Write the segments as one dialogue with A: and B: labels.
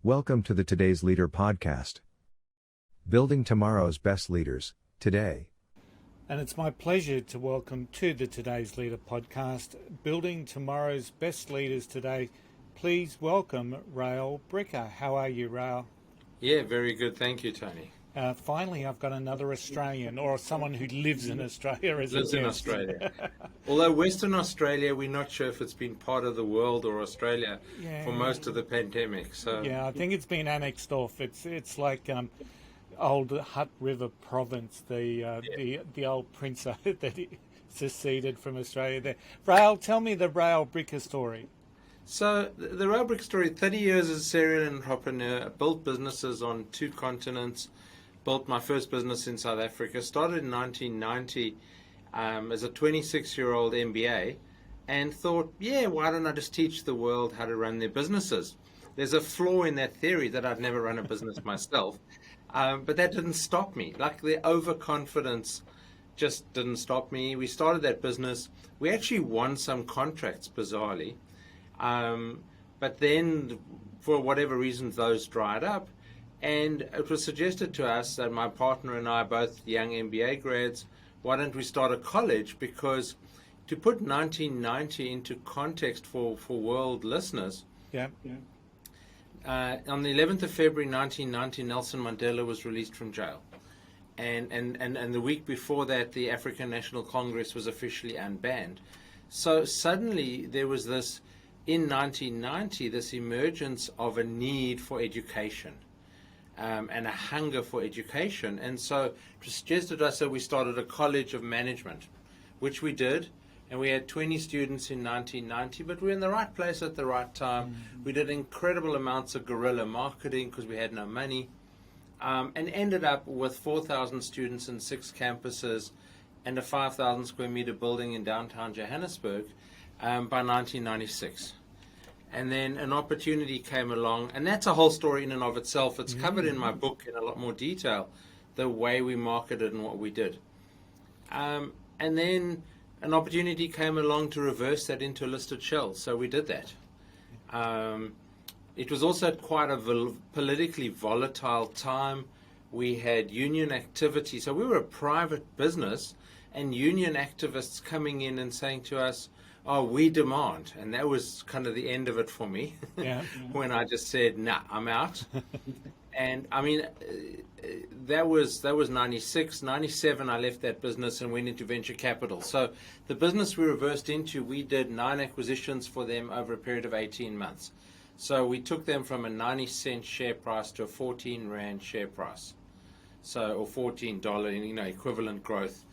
A: Welcome to the Today's Leader podcast. Building tomorrow's best leaders, today.
B: And it's my pleasure to welcome to the Today's Leader podcast, Building Tomorrow's Best Leaders Today. Please welcome Rael Bricker. How are you, Rael?
C: Yeah, very good. Thank you, Tony.
B: Finally, I've got another Australian, or someone who lives in Australia as
C: Lives
B: a
C: in
B: guest.
C: Australia. Although Western Australia, we're not sure if it's been part of the world or Australia for most of the pandemic. So
B: Yeah, I think it's been annexed off. It's like old Hutt River province, the old prince that seceded from Australia there. Rael, tell me the Rael Bricker story.
C: So the Rael Bricker story, 30 years as a serial entrepreneur, built businesses on 2 continents, built my first business in South Africa, started in 1990 as a 26-year-old MBA, and thought, yeah, why don't I just teach the world how to run their businesses? There's a flaw in that theory that I'd never run a business myself, but that didn't stop me. Like, the overconfidence just didn't stop me. We started that business. We actually won some contracts, bizarrely, but then for whatever reasons those dried up. And it was suggested to us that my partner and I, both young MBA grads, why don't we start a college? Because to put 1990 into context for world listeners,
B: Yeah.
C: on the 11th of February 1990, Nelson Mandela was released from jail. And the week before that, the African National Congress was officially unbanned. So suddenly there was this, in 1990, this emergence of a need for education. And a hunger for education. And so it was suggested to us that we started a college of management, which we did. And we had 20 students in 1990, but we were in the right place at the right time. Mm-hmm. We did incredible amounts of guerrilla marketing because we had no money, and ended up with 4,000 students in 6 campuses and a 5,000 square meter building in downtown Johannesburg by 1996. And then an opportunity came along, and that's a whole story in and of itself. It's covered in my book in a lot more detail, the way we marketed and what we did. And then an opportunity came along to reverse that into a listed shell, so we did that. It was also quite a politically volatile time. We had union activity, so we were a private business, and union activists coming in and saying to us, oh, we demand. And that was kind of the end of it for me.
B: Yeah.
C: When I just said, nah, I'm out. And I mean, that was 96, 97, I left that business and went into venture capital. So the business we reversed into, we did 9 acquisitions for them over a period of 18 months. So we took them from a 90-cent share price to a 14 Rand share price. So, or $14, equivalent growth.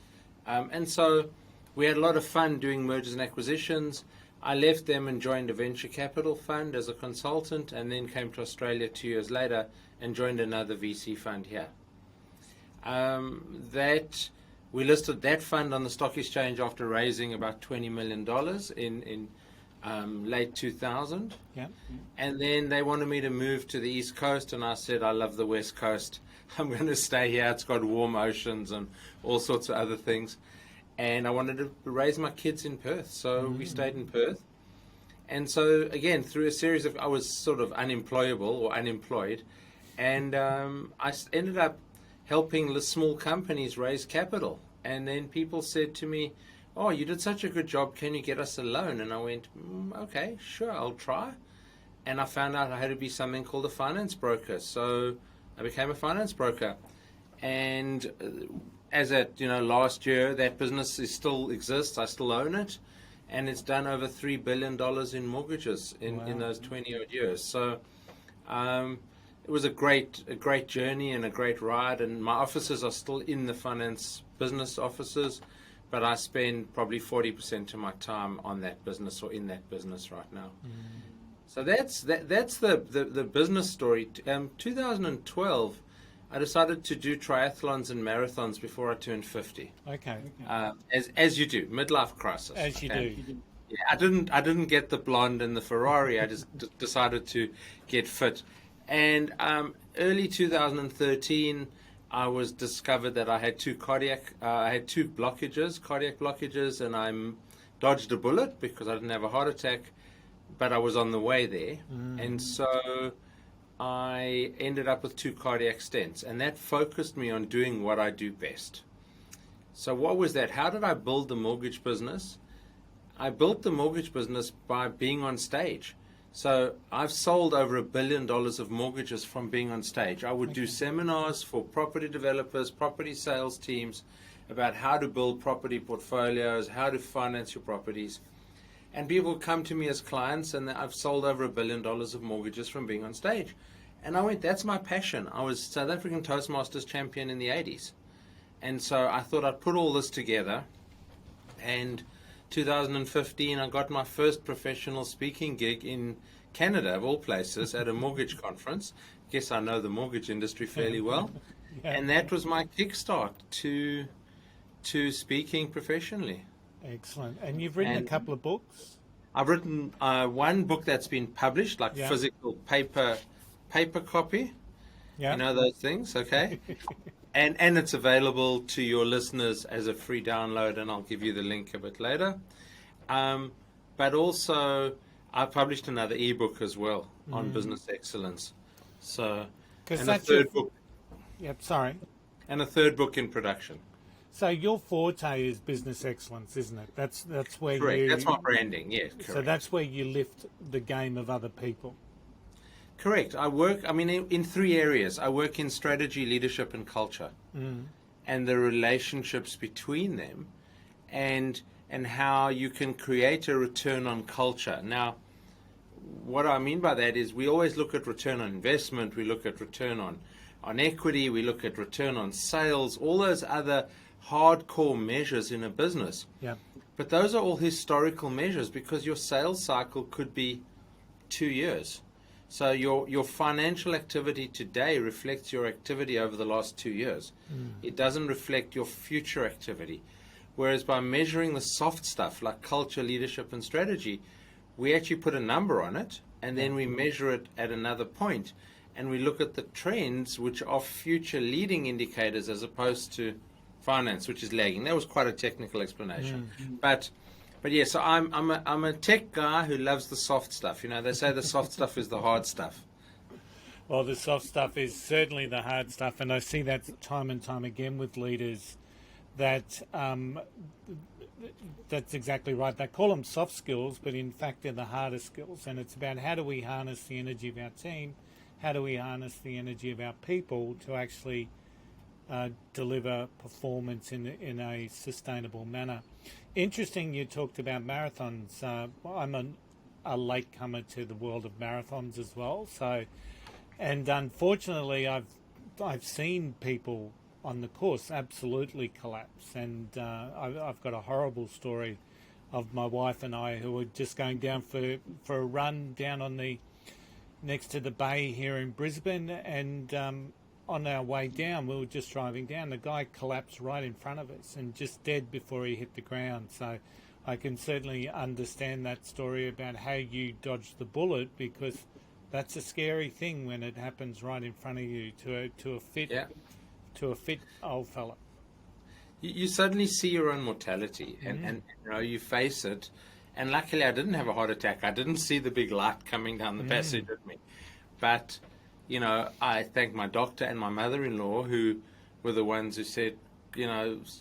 C: And so we had a lot of fun doing mergers and acquisitions. I left them and joined a venture capital fund as a consultant, and then came to Australia 2 years later and joined another VC fund here. We listed that fund on the stock exchange after raising about $20 million in late 2000.
B: Yeah.
C: And then they wanted me to move to the East Coast, and I said, I love the West Coast. I'm going to stay here. It's got warm oceans and all sorts of other things. And I wanted to raise my kids in Perth, so we stayed in Perth. And so, again, through a series of, I was sort of unemployable or unemployed, and I ended up helping the small companies raise capital. And then people said to me, oh, you did such a good job, can you get us a loan? And I went, okay, sure, I'll try. And I found out I had to be something called a finance broker, so I became a finance broker. And as at last year, that business still exists. I still own it, and it's done over $3 billion in mortgages in those 20 odd years. So it was a great journey and a great ride. And my offices are still in the finance business offices, but I spend probably 40% of my time on that business or in that business right now. So that's the business story. 2012. I decided to do triathlons and marathons before I turned 50.
B: Okay.
C: As you do, midlife crisis.
B: As you do.
C: Yeah, I didn't get the blonde and the Ferrari. I just decided to get fit. And early 2013, I was discovered that I had 2 cardiac blockages, and I dodged a bullet because I didn't have a heart attack, but I was on the way there. And so I ended up with 2 cardiac stents, and that focused me on doing what I do best. So what was that? How did I build the mortgage business? I built the mortgage business by being on stage. So I've sold over $1 billion of mortgages from being on stage. I would do seminars for property developers, property sales teams about how to build property portfolios, how to finance your properties. And people come to me as clients, and I've sold over $1 billion of mortgages from being on stage. And I went, that's my passion. I was South African Toastmasters champion in the 80s. And so I thought I'd put all this together. And 2015, I got my first professional speaking gig in Canada, of all places, at a mortgage conference. Guess I know the mortgage industry fairly well.
B: Yeah.
C: And that was my kickstart to speaking professionally.
B: Excellent. And you've written a couple of books?
C: I've written one book that's been published, like physical paper copy.
B: Yeah.
C: You know those things, okay? And it's available to your listeners as a free download, and I'll give you the link a bit later. But also, I published another ebook as well on business excellence. So, and a third book.
B: Yep, sorry.
C: And a third book in production.
B: So your forte is business excellence, isn't it? That's where
C: Correct. That's my branding, yes. Correct.
B: So that's where you lift the game of other people.
C: Correct. I work, in 3 areas. I work in strategy, leadership, and culture. And the relationships between them, and how you can create a return on culture. Now, what I mean by that is we always look at return on investment, we look at return on equity, we look at return on sales, all those other hardcore measures in a business.
B: Yeah.
C: But those are all historical measures, because your sales cycle could be 2 years. So your financial activity today reflects your activity over the last 2 years. It doesn't reflect your future activity. Whereas by measuring the soft stuff like culture, leadership, and strategy, we actually put a number on it, and then we measure it at another point, and we look at the trends, which are future leading indicators, as opposed to finance, which is lagging. That was quite a technical explanation. But yeah, so I'm a tech guy who loves the soft stuff. They say the soft stuff is the hard stuff.
B: Well, the soft stuff is certainly the hard stuff, and I see that time and time again with leaders. That's exactly right. They call them soft skills, but in fact they're the hardest skills. And it's about how do we harness the energy of our team, how do we harness the energy of our people to actually deliver performance in a sustainable manner. Interesting, you talked about marathons. I'm a latecomer to the world of marathons as well. So, and unfortunately, I've seen people on the course absolutely collapse. And I've got a horrible story of my wife and I who were just going down for a run down on the next to the bay here in Brisbane, and on our way down, we were just driving down, the guy collapsed right in front of us and just dead before he hit the ground. So I can certainly understand that story about how you dodged the bullet, because that's a scary thing when it happens right in front of you to a fit old fella.
C: You suddenly see your own mortality, and you face it. And luckily, I didn't have a heart attack. I didn't see the big light coming down the passage at me. But I thank my doctor and my mother-in-law, who were the ones who said,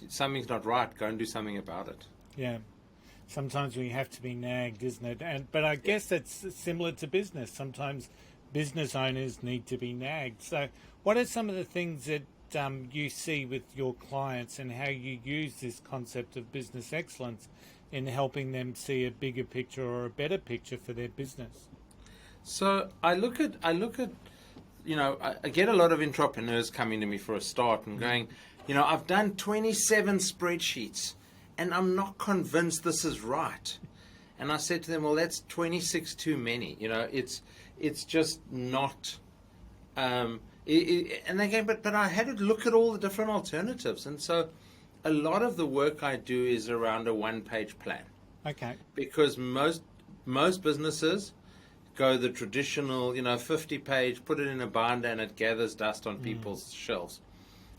C: something's not right, go and do something about it.
B: Yeah. Sometimes we have to be nagged, isn't it? But I guess it's similar to business. Sometimes business owners need to be nagged. So what are some of the things that you see with your clients, and how you use this concept of business excellence in helping them see a bigger picture or a better picture for their business?
C: So I look at I get a lot of entrepreneurs coming to me for a start and going, I've done 27 spreadsheets and I'm not convinced this is right. And I said to them, well, that's 26 too many. It's just not. And they go, but I had to look at all the different alternatives. And so a lot of the work I do is around a one-page plan.
B: Okay.
C: Because most businesses go the traditional, 50-page, put it in a binder and it gathers dust on people's shelves.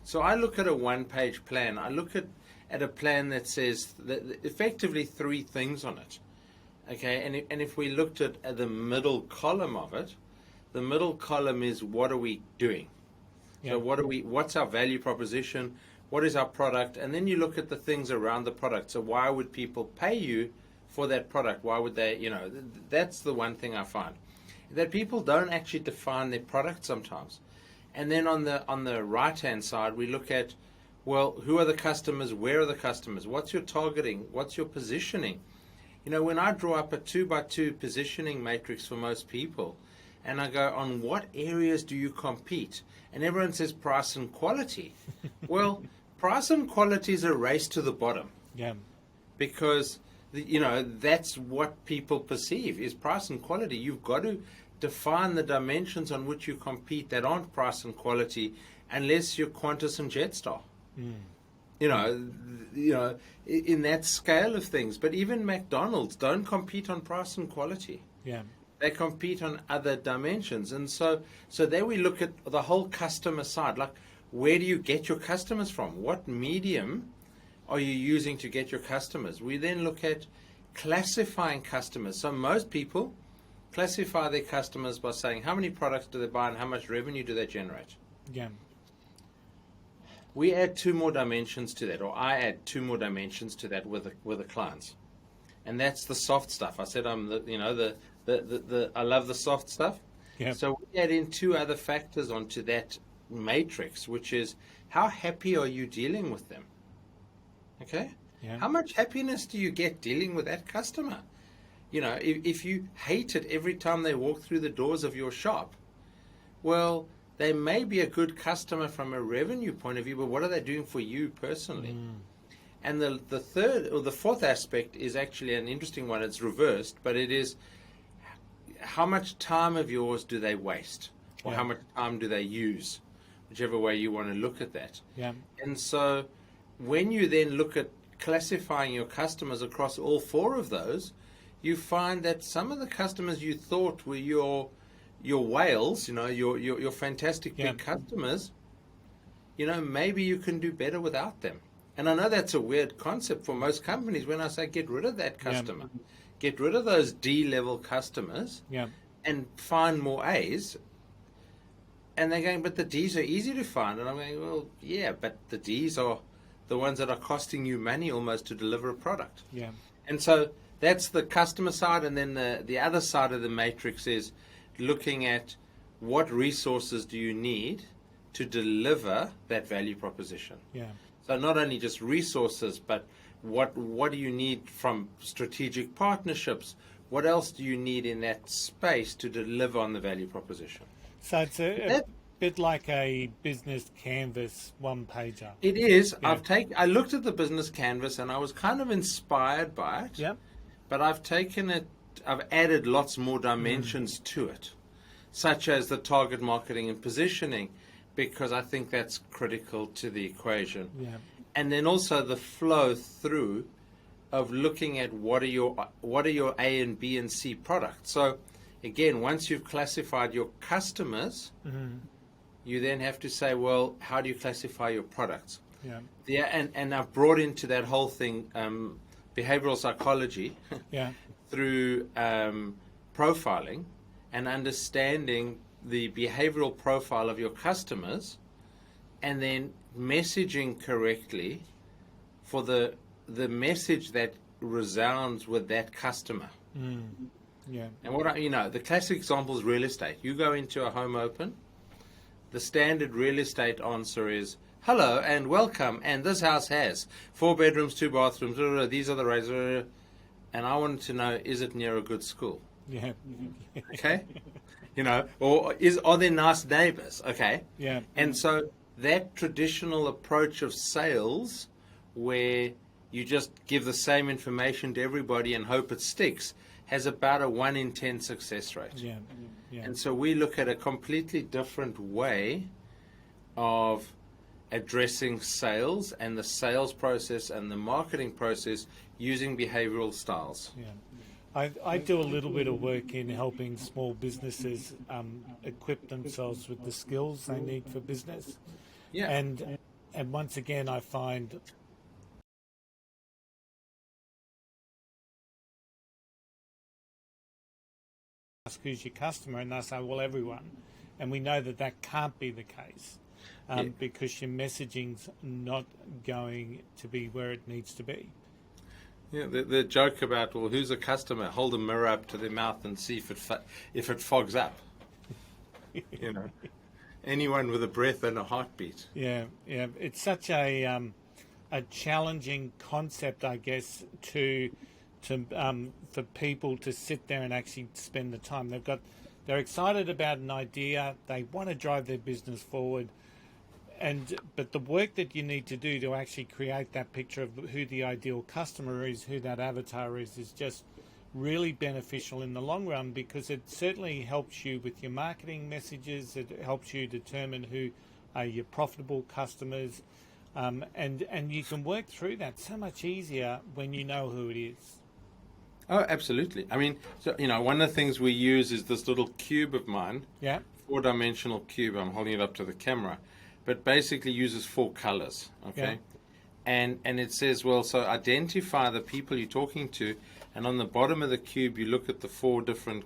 C: So I look at a one-page plan. I look at a plan that says effectively 3 things on it. Okay, and if we looked at the middle column of it, the middle column is what are we doing?
B: Yeah.
C: So what's our value proposition? What is our product? And then you look at the things around the product. So why would people pay you for that product? Why would they, that's the one thing I find. That people don't actually define their product sometimes. And then on the right-hand side, we look at, well, who are the customers? Where are the customers? What's your targeting? What's your positioning? When I draw up a 2x2 positioning matrix for most people, and I go, on what areas do you compete? And everyone says price and quality. Well, price and quality is a race to the bottom.
B: Yeah.
C: Because, that's what people perceive is price and quality. You've got to define the dimensions on which you compete that aren't price and quality, unless you're Qantas and Jetstar. In that scale of things. But even McDonald's don't compete on price and quality.
B: Yeah.
C: They compete on other dimensions. And so there we look at the whole customer side. Like, where do you get your customers from? What medium are you using to get your customers? We then look at classifying customers. So most people classify their customers by saying how many products do they buy and how much revenue do they generate.
B: Yeah.
C: We add two more dimensions to that, or I add two more dimensions to that with the clients, and that's the soft stuff. I said I'm I love the soft stuff.
B: Yeah.
C: So we add in two other factors onto that matrix, which is how happy are you dealing with them? Okay.
B: Yeah.
C: How much happiness do you get dealing with that customer? If you hate it every time they walk through the doors of your shop, well, they may be a good customer from a revenue point of view, but what are they doing for you personally? And the third or the fourth aspect is actually an interesting one. It's reversed, but it is how much time of yours do they waste, or how much time do they use, whichever way you want to look at that.
B: Yeah.
C: And so when you then look at classifying your customers across all four of those, you find that some of the customers you thought were your whales, your fantastic big customers, maybe you can do better without them. And I know that's a weird concept for most companies when I say get rid of that customer. Get rid of those D-level customers and find more A's. And they're going, but the D's are easy to find. And I'm going, well, yeah, but the D's are the ones that are costing you money almost to deliver a product.
B: Yeah.
C: And so that's the customer side. And then the other side of the matrix is looking at what resources do you need to deliver that value proposition.
B: Yeah.
C: So not only just resources, but what do you need from strategic partnerships? What else do you need in that space to deliver on the value proposition?
B: So it's a bit like a business canvas one-pager.
C: It is.
B: Yeah.
C: I looked at the business canvas and I was kind of inspired by it.
B: Yeah.
C: But I've added lots more dimensions to it, such as the target marketing and positioning, because I think that's critical to the equation.
B: Yeah.
C: And then also the flow through of looking at what are your A and B and C products. So again, once you've classified your customers, you then have to say, well, how do you classify your products?
B: Yeah.
C: And I've brought into that whole thing behavioral psychology through profiling and understanding the behavioral profile of your customers, and then messaging correctly for the message that resounds with that customer.
B: Yeah.
C: And the classic example is real estate. You go into a home open, the standard real estate answer is, hello and welcome, and this house has 4 bedrooms, 2 bathrooms, these are the rates, and I wanted to know, is it near a good school?
B: Yeah.
C: Okay? Or are there nice neighbors? Okay?
B: Yeah.
C: And so that traditional approach of sales, where you just give the same information to everybody and hope it sticks, has about a 1 in 10 success rate.
B: Yeah. Yeah.
C: And so we look at a completely different way of addressing sales and the sales process and the marketing process using behavioral styles.
B: Yeah. I do a little bit of work in helping small businesses equip themselves with the skills they need for business.
C: Yeah.
B: And once again, I find ask who's your customer, and they say, well, everyone. And we know that that can't be the case because your messaging's not going to be where it needs to be.
C: Yeah, the joke about, well, who's a customer? Hold a mirror up to their mouth and see if it fogs up. You know, anyone with a breath and a heartbeat.
B: Yeah. It's such a challenging concept, I guess, for people to sit there and actually spend the time. They're excited about an idea. They want to drive their business forward. But the work that you need to do to actually create that picture of who the ideal customer is, who that avatar is just really beneficial in the long run, because it certainly helps you with your marketing messages. It helps you determine who are your profitable customers. And you can work through that so much easier when you know who it is.
C: Oh, absolutely. I mean, so, you know, one of the things we use is this little cube of mine.
B: Yeah.
C: 4-dimensional cube. I'm holding it up to the camera. But basically uses 4 colors, okay? Yeah. And it says, well, so identify the people you're talking to, and on the bottom of the cube you look at the 4 different,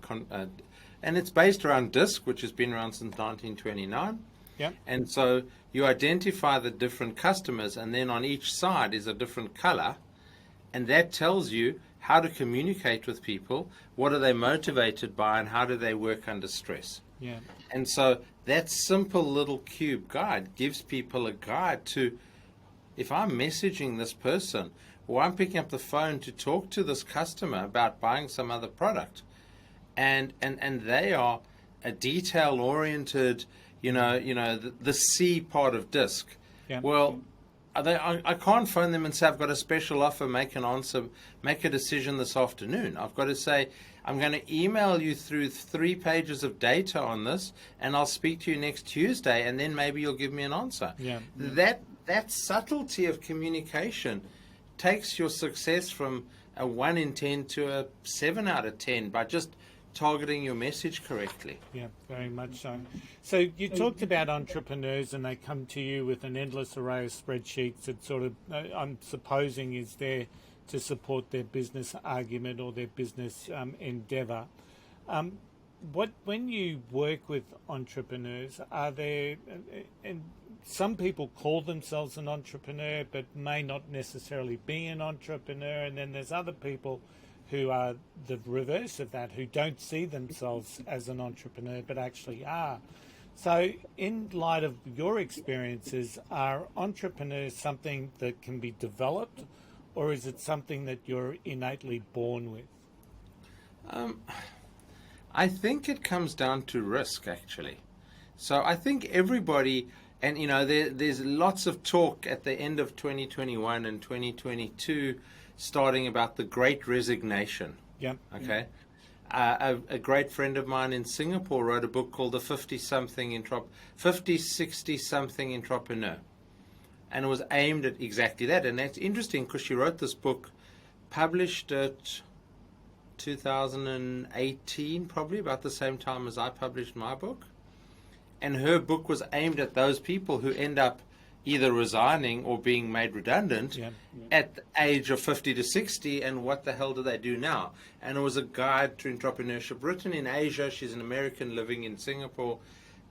C: and it's based around DISC, which has been around since 1929.
B: Yeah.
C: And so you identify the different customers, and then on each side is a different color, and that tells you how to communicate with people, what are they motivated by, and how do they work under stress.
B: Yeah.
C: And so that simple little cube guide gives people a guide to, if I'm messaging this person or I'm picking up the phone to talk to this customer about buying some other product, and they are a detail-oriented, the C part of DISC.
B: Yeah.
C: Well, I can't phone them and say, I've got a special offer, make an answer, make a decision this afternoon. I've got to say, I'm going to email you through 3 pages of data on this, and I'll speak to you next Tuesday, and then maybe you'll give me an answer.
B: Yeah.
C: That subtlety of communication takes your success from a 1 in 10 to a 7 out of 10 by just targeting your message correctly.
B: Yeah, very much so. So you talked about entrepreneurs, and they come to you with an endless array of spreadsheets that sort of, I'm supposing, is there to support their business argument or their business endeavor. When you work with entrepreneurs, are there, and some people call themselves an entrepreneur but may not necessarily be an entrepreneur, and then there's other people who are the reverse of that, who don't see themselves as an entrepreneur but actually are. So in light of your experiences, are entrepreneurs something that can be developed, or is it something that you're innately born with?
C: I think it comes down to risk, actually. So I think everybody, and there's lots of talk at the end of 2021 and 2022 starting about the Great Resignation.
B: Yeah.
C: Okay. A great friend of mine in Singapore wrote a book called The 50-60-something Entrepreneur. And it was aimed at exactly that. And that's interesting because she wrote this book, published it 2018, probably about the same time as I published my book. And her book was aimed at those people who end up either resigning or being made redundant at the age of 50 to 60, and what the hell do they do now? And it was a guide to entrepreneurship written in Asia. She's an American living in Singapore.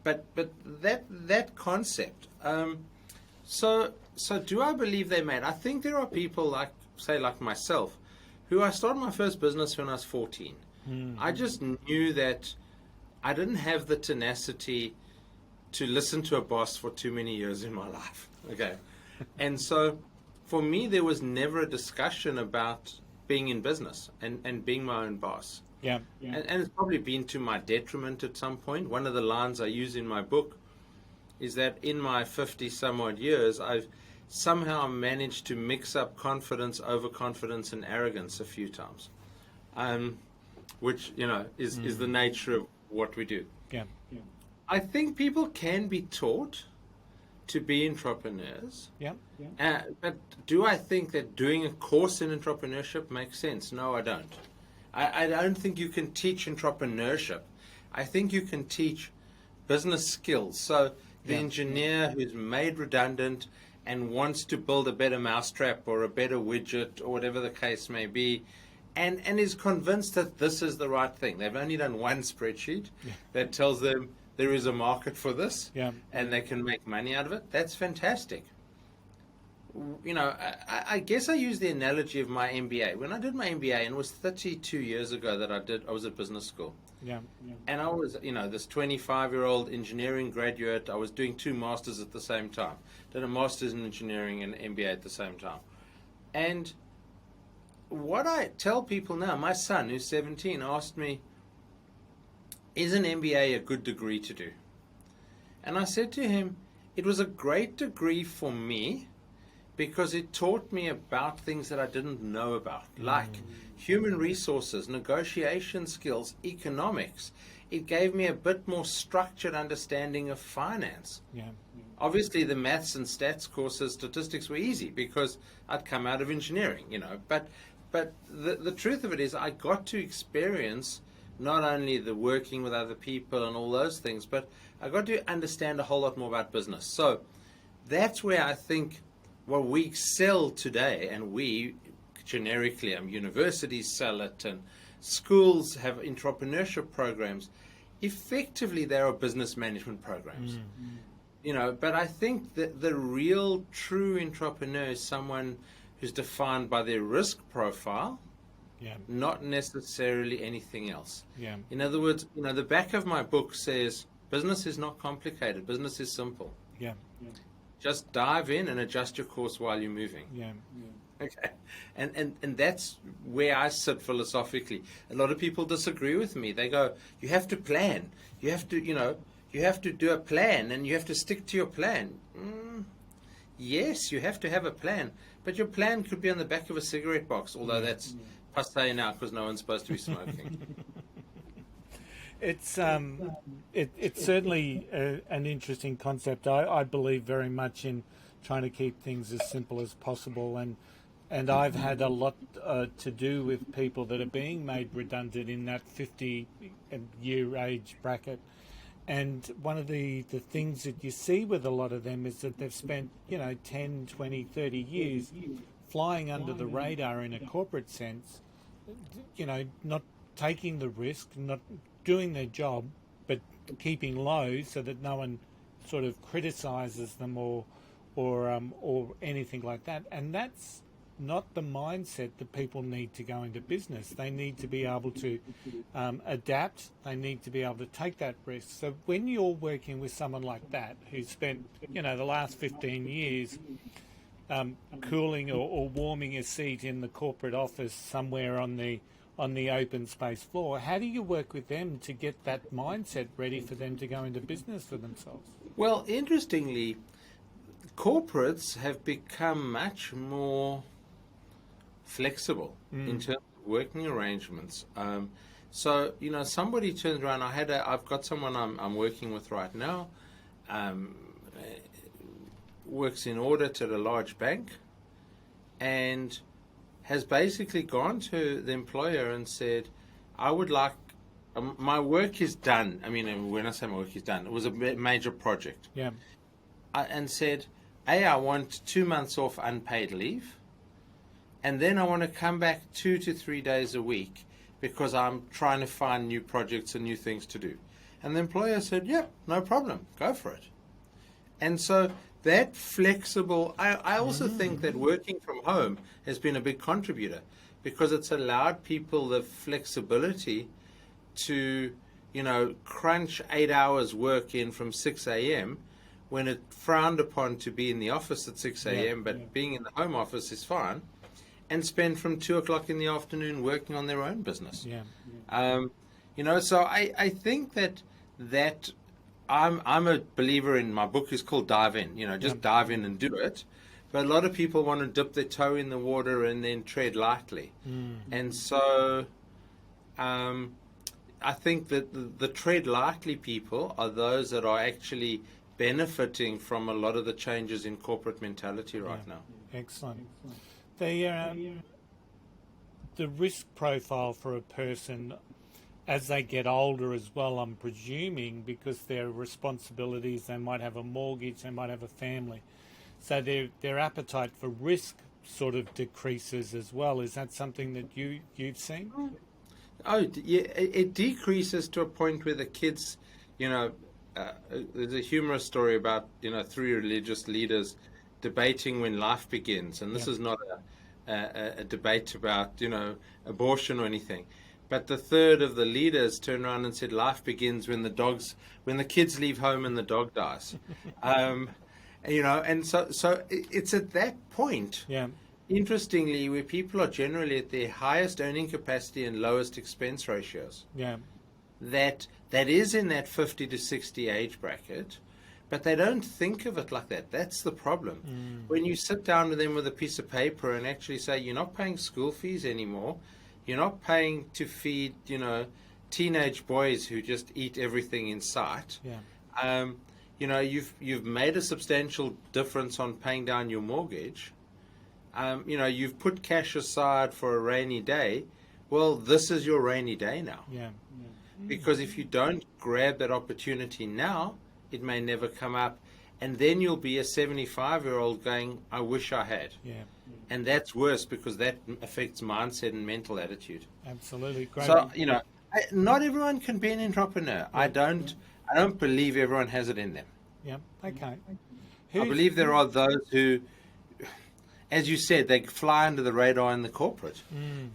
C: But that concept... So do I believe they made? I think there are people like myself, who I started my first business when I was 14. I just knew that I didn't have the tenacity to listen to a boss for too many years in my life. Okay. And so for me, there was never a discussion about being in business and being my own boss.
B: Yeah.
C: And it's probably been to my detriment at some point. One of the lines I use in my book is that in my 50-some-odd years, I've somehow managed to mix up confidence, overconfidence, and arrogance a few times, which, is the nature of what we do.
B: Yeah.
C: I think people can be taught to be entrepreneurs.
B: Yeah.
C: But do I think that doing a course in entrepreneurship makes sense? No, I don't. I don't think you can teach entrepreneurship. I think you can teach business skills. So the engineer who's made redundant and wants to build a better mousetrap or a better widget or whatever the case may be, and is convinced that this is the right thing. They've only done one spreadsheet that tells them there is a market for this, and they can make money out of it. That's fantastic. You know, I guess I use the analogy of my MBA. When I did my MBA, and it was 32 years ago that I was at business school. And I was, you know, this 25-year-old engineering graduate. I was doing 2 masters at the same time. Did a master's in engineering and MBA at the same time. And what I tell people now, my son, who's 17, asked me, is an MBA a good degree to do? And I said to him, it was a great degree for me because it taught me about things that I didn't know about, like human resources, negotiation skills, economics. It gave me a bit more structured understanding of finance. Obviously, the maths and stats courses, statistics were easy because I'd come out of engineering, you know. But the truth of it is I got to experience not only the working with other people and all those things, but I got to understand a whole lot more about business. So that's where I think what we sell today, and we generically, universities sell it, and schools have entrepreneurship programs. Effectively, they are business management programs. You know, but I think that the real true entrepreneur is someone who's defined by their risk profile, not necessarily anything else. In other words, you know, the back of my book says business is not complicated, business is simple. Just dive in and adjust your course while you're moving. Okay. And that's where I sit philosophically. A lot of people disagree with me. They go, you have to plan. You have to, you know, you have to do a plan and you have to stick to your plan. Yes, you have to have a plan. But your plan could be on the back of a cigarette box, although that's passé now because no one's supposed to be smoking.
B: It's certainly an interesting concept. I believe very much in trying to keep things as simple as possible, and I've had a lot to do with people that are being made redundant in that 50-year age bracket. And one of the things that you see with a lot of them is that they've spent, you know, 10, 20, 30 years flying under the radar in a corporate sense, you know, not taking the risk, not doing their job, but keeping low so that no one sort of criticizes them or anything like that. And that's not the mindset that people need to go into business. They need to be able to adapt. They need to be able to take that risk. So when you're working with someone like that who's spent, you know, the last 15 years cooling or warming a seat in the corporate office somewhere on the open space floor, how do you work with them to get that mindset ready for them to go into business for themselves?
C: Well, interestingly, corporates have become much more flexible in terms of working arrangements. So, you know, somebody turns around. I've got someone I'm working with right now, works in audit at a large bank, and has basically gone to the employer and said, I would like, my work is done. I mean, when I say my work is done, it was a major project. And said, I want 2 months off unpaid leave, and then I want to come back 2 to 3 days a week because I'm trying to find new projects and new things to do. And the employer said, yep, no problem, go for it. And so that flexible, I also think that working from home has been a big contributor because it's allowed people the flexibility to, you know, crunch 8 hours work in from 6 a.m. when it's frowned upon to be in the office at 6 a.m., but being in the home office is fine, and spend from 2 o'clock in the afternoon working on their own business. You know, so I think that I'm a believer in, my book is called Dive In, you know, just dive in and do it. But a lot of people want to dip their toe in the water and then tread lightly. And so I think that the tread lightly people are those that are actually benefiting from a lot of the changes in corporate mentality right now.
B: Excellent. The risk profile for a person as they get older as well, I'm presuming, because their responsibilities, they might have a mortgage, they might have a family. So their appetite for risk sort of decreases as well. Is that something that you've seen?
C: Oh, yeah, it decreases to a point where the kids, there's a humorous story about, three religious leaders debating when life begins. And this is not a debate about, abortion or anything. But the third of the leaders turned around and said, life begins when the kids leave home and the dog dies. And so it's at that point.
B: Yeah.
C: Interestingly, where people are generally at their highest earning capacity and lowest expense ratios.
B: Yeah.
C: That is in that 50 to 60 age bracket, but they don't think of it like that. That's the problem. When you sit down with them with a piece of paper and actually say, you're not paying school fees anymore, you're not paying to feed, teenage boys who just eat everything in sight.
B: Yeah.
C: You've made a substantial difference on paying down your mortgage. You've put cash aside for a rainy day. Well, this is your rainy day now.
B: Yeah.
C: Because if you don't grab that opportunity now, it may never come up. And then you'll be a 75-year-old going, I wish I had.
B: Yeah.
C: And that's worse because that affects mindset and mental attitude.
B: Absolutely. Great.
C: So, not everyone can be an entrepreneur. I don't believe everyone has it in them.
B: Yeah. Okay.
C: I believe there are those who, as you said, they fly under the radar in the corporate.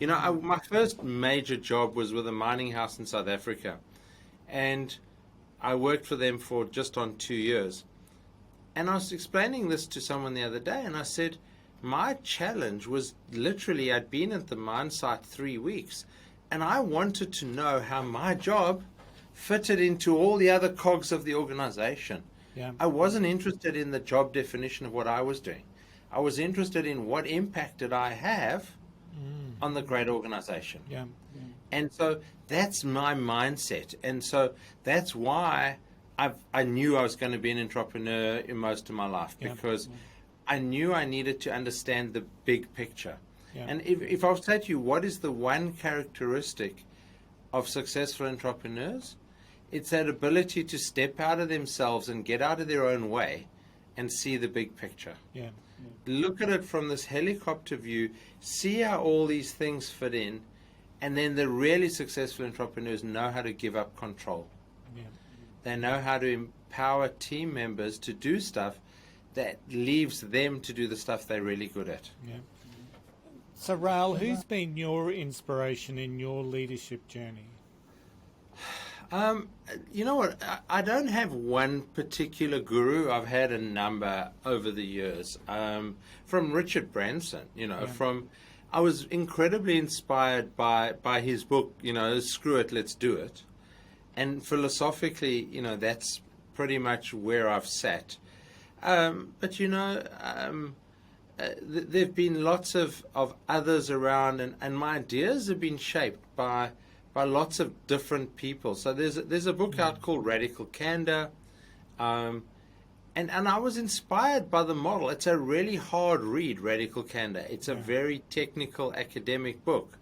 C: My first major job was with a mining house in South Africa. And I worked for them for just on 2 years. And I was explaining this to someone the other day, and I said, my challenge was literally, I'd been at the mine site 3 weeks, and I wanted to know how my job fitted into all the other cogs of the organization.
B: Yeah.
C: I wasn't interested in the job definition of what I was doing. I was interested in what impact did I have on the great organization.
B: Yeah.
C: And so that's my mindset. And so that's why I knew I was going to be an entrepreneur in most of my life, because I knew I needed to understand the big picture.
B: Yeah.
C: And if I was to say to you, what is the one characteristic of successful entrepreneurs? It's that ability to step out of themselves and get out of their own way and see the big picture.
B: Yeah.
C: Look at it from this helicopter view, see how all these things fit in, and then the really successful entrepreneurs know how to give up control.
B: Yeah.
C: They know how to empower team members to do stuff that leaves them to do the stuff they're really good at.
B: Yeah. So, Rael, who's been your inspiration in your leadership journey?
C: You know what? I don't have one particular guru. I've had a number over the years. From Richard Branson, I was incredibly inspired by his book, Screw It, Let's Do It. And philosophically, that's pretty much where I've sat. But, there've been lots of others around, and my ideas have been shaped by lots of different people. So there's a book out called Radical Candor, and I was inspired by the model. It's a really hard read, Radical Candor. It's a very technical academic book,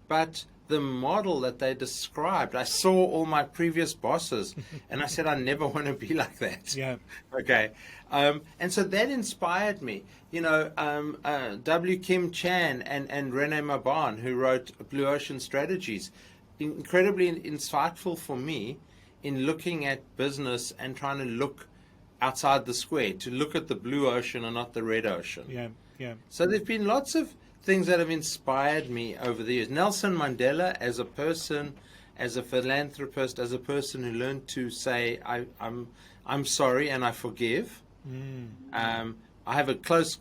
C: but the model that they described, I saw all my previous bosses, and I said, I never want to be like that.
B: Yeah.
C: Okay. And so that inspired me. W. Kim Chan and Rene Maban, who wrote Blue Ocean Strategies, incredibly insightful for me in looking at business and trying to look outside the square, to look at the blue ocean and not the red ocean.
B: Yeah, yeah.
C: So there's been lots of things that have inspired me over the years. Nelson Mandela, as a person, as a philanthropist, as a person who learned to say, I'm sorry and I forgive. I have a close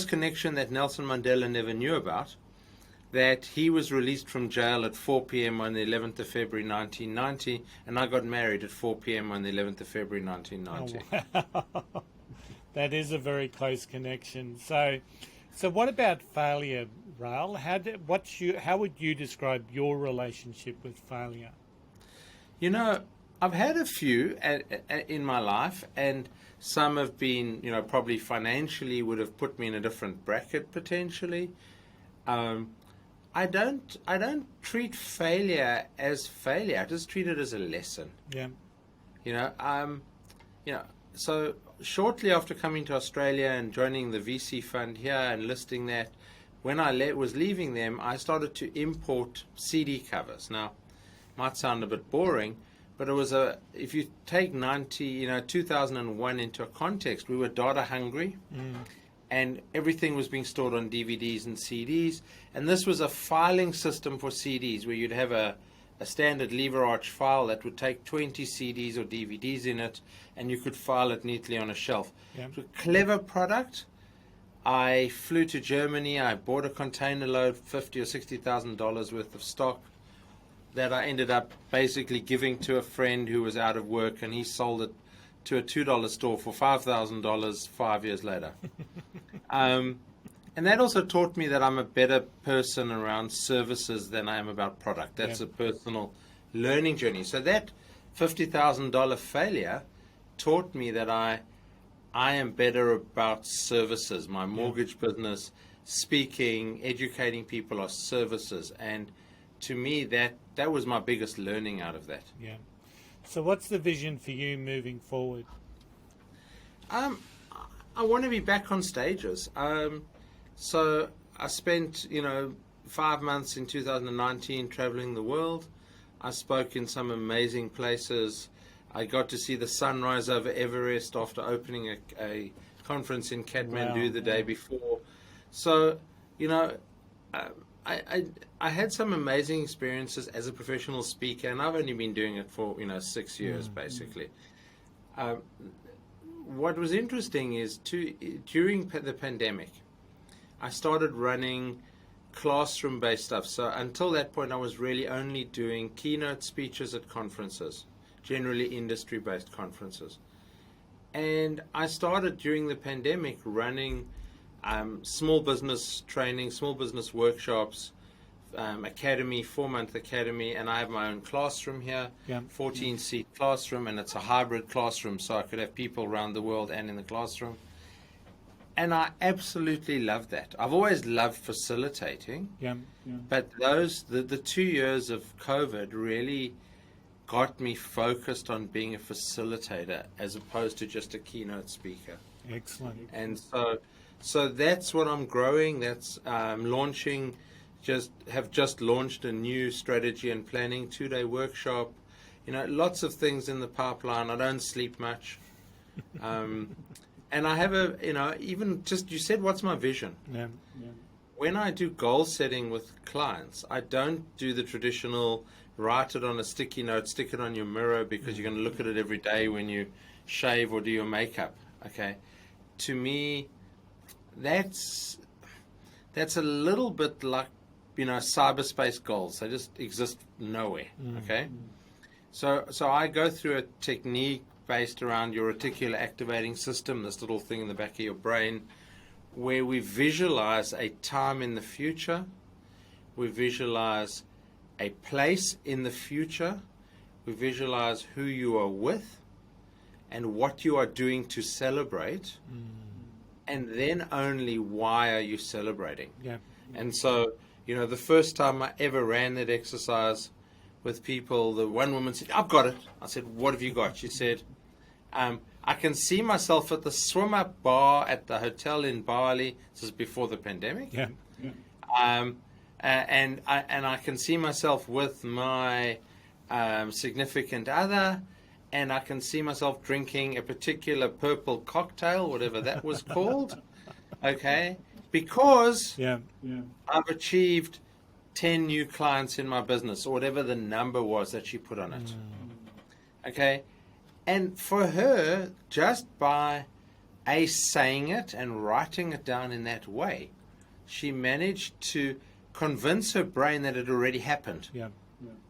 C: connection that Nelson Mandela never knew about, that he was released from jail at 4 p.m. on the 11th of February 1990, and I got married at 4 p.m. on the 11th of February 1990.
B: Oh, wow. That is a very close connection. So what about failure, Rael? How would you describe your relationship with failure?
C: I've had a few in my life, and some have been, probably financially would have put me in a different bracket potentially. I don't treat failure as failure. I just treat it as a lesson.
B: Yeah.
C: so shortly after coming to Australia and joining the VC fund here and listing that, when I was leaving them, I started to import CD covers. Now, might sound a bit boring, but it was if you take 2001 into a context, we were data hungry. And everything was being stored on DVDs and CDs. And this was a filing system for CDs where you'd have a standard lever arch file that would take 20 CDs or DVDs in it, and you could file it neatly on a shelf.
B: Yeah.
C: It was a clever product. I flew to Germany. I bought a container load, $50,000 or $60,000 worth of stock that I ended up basically giving to a friend who was out of work, and he sold it to a $2 store for $5,000 5 years later. And that also taught me that I'm a better person around services than I am about product. That's a personal learning journey. So that $50,000 failure taught me that I am better about services. My mortgage business, speaking, educating people are services. And to me, that was my biggest learning out of that.
B: Yeah. So what's the vision for you moving forward?
C: I want to be back on stages. So I spent, 5 months in 2019 traveling the world. I spoke in some amazing places. I got to see the sunrise over Everest after opening a conference in Kathmandu the day before. So, I had some amazing experiences as a professional speaker, and I've only been doing it for 6 years basically. What was interesting is during the pandemic, I started running classroom-based stuff. So until that point, I was really only doing keynote speeches at conferences, generally industry-based conferences. And I started during the pandemic running small business training, small business workshops, academy, 4-month academy, and I have my own classroom here, 14-seat classroom, and it's a hybrid classroom, so I could have people around the world and in the classroom. And I absolutely love that. I've always loved facilitating, but the 2 years of COVID really got me focused on being a facilitator as opposed to just a keynote speaker.
B: Excellent.
C: And so that's what I'm growing. That's launching. Have just launched a new strategy and planning 2-day workshop. Lots of things in the pipeline. I don't sleep much. And I have you said, what's my vision?
B: Yeah.
C: When I do goal setting with clients, I don't do the traditional write it on a sticky note, stick it on your mirror because you're going to look at it every day when you shave or do your makeup. Okay. To me, that's a little bit like, cyberspace goals. They just exist nowhere. Okay. So I go through a technique based around your reticular activating system, this little thing in the back of your brain, where we visualize a time in the future, we visualize a place in the future, we visualize who you are with and what you are doing to celebrate, and then only why are you celebrating. And so, the first time I ever ran that exercise with people, the one woman said, I've got it. I said, what have you got? She said, I can see myself at the swim-up bar at the hotel in Bali. This is before the pandemic. And I can see myself with my significant other, and I can see myself drinking a particular purple cocktail, whatever that was called. Okay, because I've achieved 10 new clients in my business, or whatever the number was that she put on it. Okay, and for her, just by saying it and writing it down in that way, she managed to convince her brain that it already happened.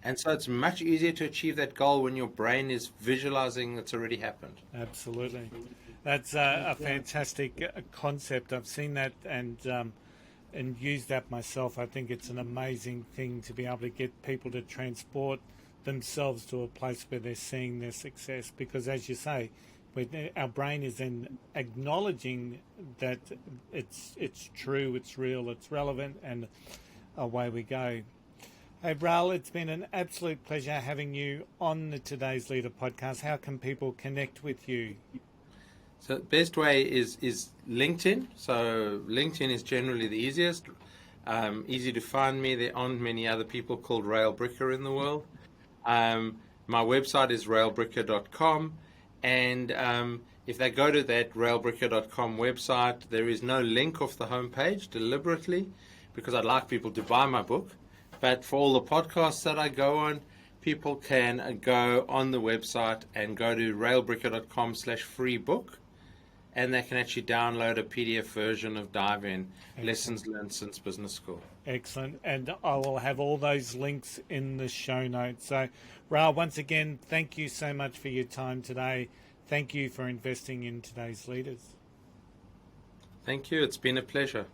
C: And so it's much easier to achieve that goal when your brain is visualizing it's already happened.
B: Absolutely. That's a fantastic concept. I've seen that and used that myself. I think it's an amazing thing to be able to get people to transport themselves to a place where they're seeing their success, because as you say, our brain is then acknowledging that it's true, it's real, it's relevant, and away we go. Hey, Rael, it's been an absolute pleasure having you on the Today's Leader podcast. How can people connect with you?
C: So the best way is LinkedIn. So LinkedIn is generally the easiest. Easy to find me. There aren't many other people called Rael Bricker in the world. My website is raelbricker.com, and if they go to that raelbricker.com website, there is no link off the homepage deliberately because I'd like people to buy my book. But for all the podcasts that I go on, people can go on the website and go to raelbricker.com/free book, and they can actually download a PDF version of Dive In Lessons Learned Since Business School.
B: Excellent. And I will have all those links in the show notes. So, Rael, once again, thank you so much for your time today. Thank you for investing in today's leaders.
C: Thank you. It's been a pleasure.